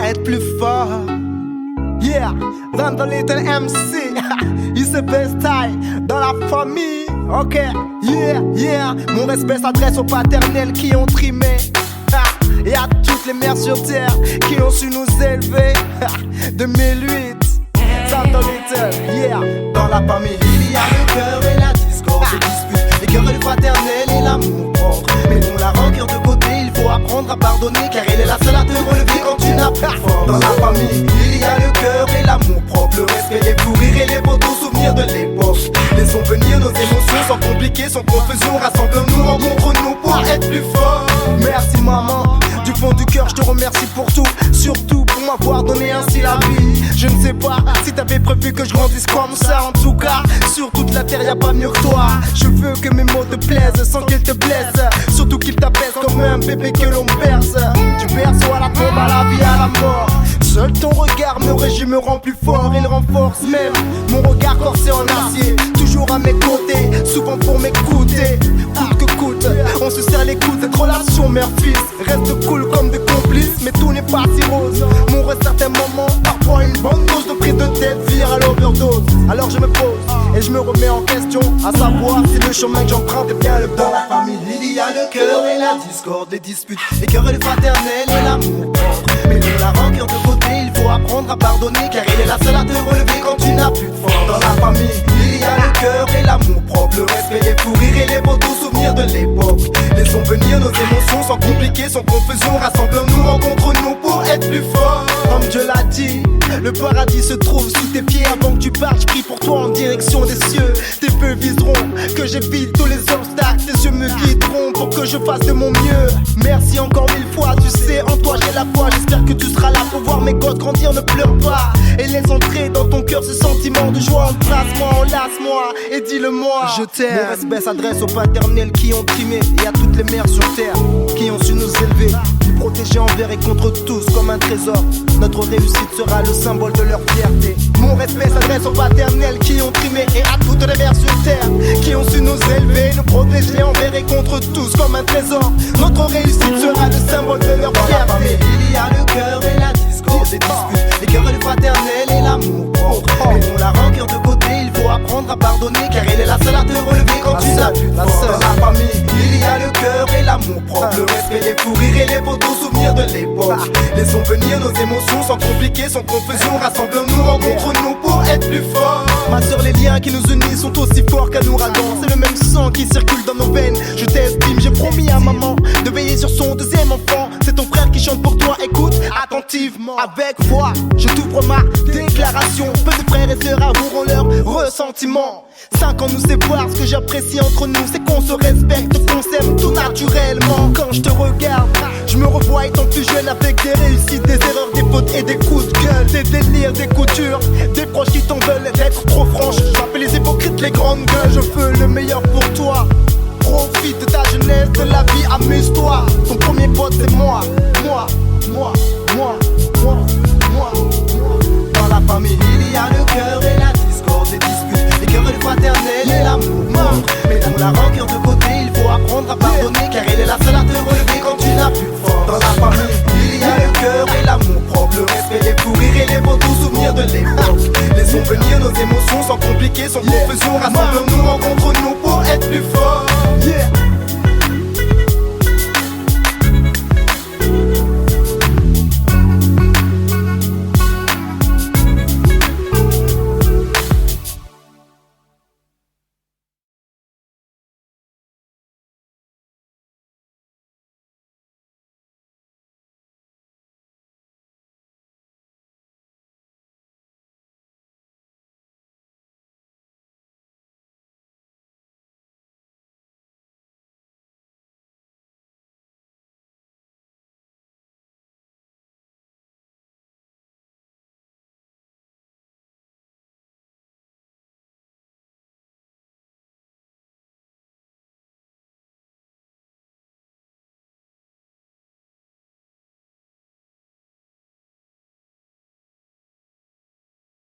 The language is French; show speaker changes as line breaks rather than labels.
être plus fort. Yeah, dans the little MC, il se style dans la famille. Ok, yeah. Mon respect s'adresse aux paternels qui ont trimé. Et à toutes les mères sur terre qui ont su nous élever. 2008, dans the little, yeah. Dans la famille, il y a le cœur et la discorde, les disputes, les querelles fraternelles et l'amour propre. Mettons la rancœur de côté, il faut apprendre à pardonner, car elle est la seule à te relever quand tu n'as plus fort. Dans la famille, il y a le cœur et l'amour propre, le respect, les fous rires et les beaux souvenirs de l'époque. Laissons venir nos émotions sans compliquer, sans confusion. Rassemblons-nous, rencontrons-nous pour être plus forts. Merci maman, du fond du cœur je te remercie pour tout, surtout pour m'avoir donné ainsi la vie. Je ne sais pas si t'avais prévu que je grandisse comme ça. En tout cas, sur toute la terre y'a pas mieux que toi. Je veux que mes mots te plaisent sans qu'ils te blessent, surtout qu'ils t'apaisent comme un bébé que l'on berce. Du berceau à la tombe, à la vie, à la mort. Seul ton regard me régit, me rend plus fort. Il renforce même mon regard corsé en acier. Toujours à mes côtés, souvent pour m'écouter. Coûte que coûte, on se serre les coudes. Cette relation mère-fils reste cool comme des complices, mais tout n'est pas si rose. Mon reste certains moments, parfois une bonne dose de prise de tête vire à l'overdose. Alors je me pose et je me remets en question, à savoir si le chemin que j'emprunte est bien le bon. Dans la famille, il y a le cœur et la discorde, les disputes, les querelles fraternelles et l'amour propre. Mais de la rancœur de côté, il faut apprendre à pardonner, car elle est la seule à te relever quand tu n'as plus de force. Dans la famille, il y a le cœur et l'amour propre, le respect, les fous rires et les beaux souvenirs de l'époque. Laissons venir nos émotions sans compliquer, sans confusion. Rassemblons-nous, rencontrons-nous pour être plus forts. Comme Dieu l'a dit, le paradis se trouve sous tes pieds. Avant que tu partes, je prie pour toi en direction des cieux. Tes feux viseront que j'évite tous les obstacles. Tes yeux me guideront pour que je fasse de mon mieux. Merci encore 1000 fois, tu sais, en toi j'ai la foi. J'espère que tu seras là pour voir mes gosses grandir, ne pleure pas. Et laisse entrer dans ton cœur ce sentiment de joie. Embrasse-moi, enlace-moi et dis-le-moi. Je t'aime. Mon respect s'adresse aux paternels qui ont trimé, et à toutes les mères sur terre qui ont su nous élever. Nous protéger envers et contre tous comme un trésor. Notre réussite sera le symbole de leur fierté. Mon respect s'adresse aux paternels qui ont trimé, et à toutes les mères sur terre qui ont su nous élever. Nous protéger envers et contre tous comme un trésor. Notre réussite sera le symbole de leur fierté. Il y a le cœur et la discorde, les disputes, les querelles fraternelles et l'amour propre. Mettons la rancœur de côté, il faut apprendre à pardonner, car elle est la seule à te relever quand tu n'as plus de force. Dans la famille, il y a le cœur et l'amour propre, le respect, les fous rires et les beaux souvenirs de l'époque. Laissons venir nos émotions sans compliquer, sans confusion. Rassemblons-nous, rencontrons-nous pour être plus forts. Ma soeur, les liens qui nous unissent sont aussi forts qu'un ouragan. C'est le même sang qui circule dans nos veines. Je t'estime, j'ai promis à maman de veiller sur son deuxième enfant. C'est ton frère qui chante pour toi, écoute attentivement. Avec foi, je t'ouvre ma déclaration. Peu de frères et sœurs avoueront leur ressentiment. 5 ans nous séparent, ce que j'apprécie entre nous, c'est qu'on se respecte, qu'on s'aime tout naturellement. Quand je te regarde, je me revois étant plus jeune, avec des réussites, des erreurs, des fautes et des coups de gueule. Des délires, des coutures, des proches qui t'en veulent d'être trop franches. Je m'appelle les hypocrites, les grandes gueules. Je veux le meilleur pour toi. Profite de ta jeunesse, de la vie, amuse-toi. Ton premier pote c'est moi.